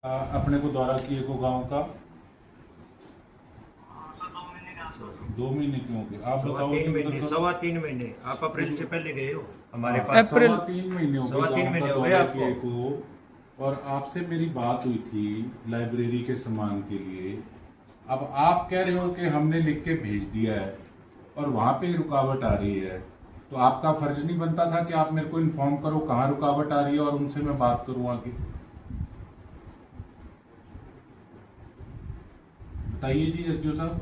अपने को दौरा किए को गांव का 2 महीने क्यों गए आप बताओ। 3 महीने, 3.25 महीने। आप अप्रैल से पहले गए हो हमारे पास। अप्रैल 3 महीने हो गए 3.25 महीने हो गए दौरा आपको। किए को। और आपसे मेरी बात हुई थी लाइब्रेरी के सामान के लिए। अब आप कह रहे हो कि हमने लिख के भेज दिया है और वहां पे रुकावट आ रही है, तो आपका फर्ज नहीं बनता था कि आप मेरे को इन्फॉर्म करो कहाँ रुकावट आ रही है और उनसे मैं बात करूँ आगे। बताइए जी एसडीओ साहब।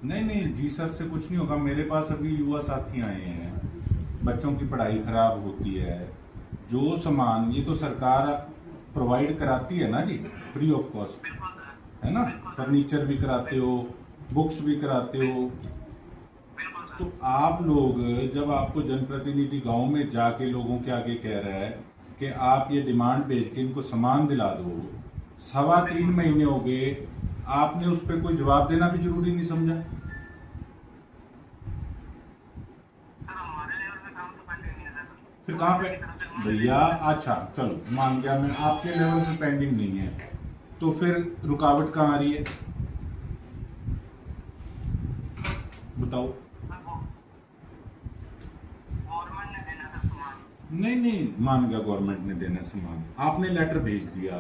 नहीं जी सर से कुछ नहीं होगा। मेरे पास अभी युवा साथी आए हैं, बच्चों की पढ़ाई खराब होती है, जो सामान ये तो सरकार प्रोवाइड कराती है ना जी, फ्री ऑफ कॉस्ट, है ना। फर्नीचर भी कराते हो, बुक्स भी कराते हो। तो आप लोग जब आपको जनप्रतिनिधि गांव में जाके लोगों के आगे कह रहा है कि आप ये डिमांड भेज के इनको सामान दिला दो, 3.25 महीने हो गए, आपने उस पर कोई जवाब देना भी जरूरी नहीं समझा। फिर कहाँ पे भैया, अच्छा चलो मान गया मैं आपके लेवल पे पेंडिंग नहीं है, तो फिर रुकावट कहाँ आ रही है बताओ। नहीं मान गया गवर्नमेंट ने देना सामान, आपने लेटर भेज दिया,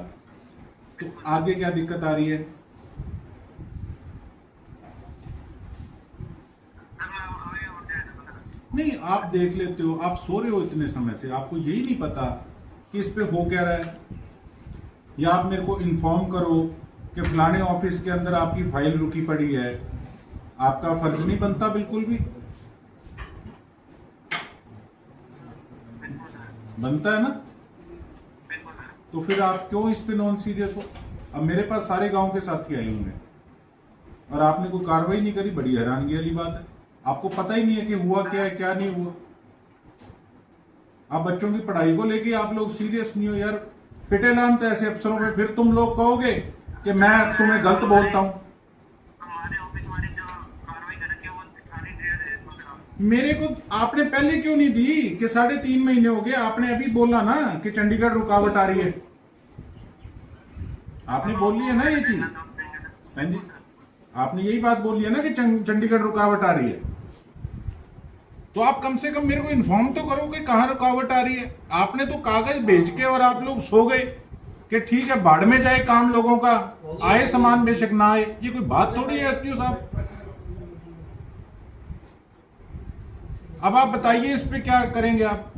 तो आगे क्या दिक्कत आ रही है। नहीं आप देख लेते हो, आप सो रहे हो इतने समय से, आपको यही नहीं पता कि इस पे हो क्या रहा है। या आप मेरे को इन्फॉर्म करो कि फलाने ऑफिस के अंदर आपकी फाइल रुकी पड़ी है, आपका फर्ज नहीं बनता बिल्कुल भी। बनता है ना। तो फिर आप क्यों इस पे नॉन सीरियस हो। अब मेरे पास सारे गांव के साथी आए हुए हैं और आपने कोई कार्रवाई नहीं करी, बड़ी हैरानगी वाली बात है। आपको पता ही नहीं है कि हुआ क्या है क्या नहीं हुआ। आप बच्चों की पढ़ाई को लेके आप लोग सीरियस नहीं हो यार। फिटे लानते ऐसे अफसरों पे, फिर तुम लोग कहोगे कि मैं तुम्हें गलत बोलता हूं। मेरे को आपने पहले क्यों नहीं दी कि 3.5 महीने हो गए। आपने अभी बोला ना कि चंडीगढ़ रुकावट आ रही है, आपने बोली है ना ये चीज। हाँ जी, आपने यही बात बोली है ना कि चंडीगढ़ रुकावट आ रही है। तो आप कम से कम मेरे को इन्फॉर्म तो करो कि कहाँ रुकावट आ रही है। आपने तो कागज भेज के और आप लोग सो गए कि ठीक है भाड़ में जाए काम लोगों का, आए सामान बेशक ना आए। ये कोई बात थोड़ी है एसडीओ साहब। अब आप बताइए इस पे क्या करेंगे आप।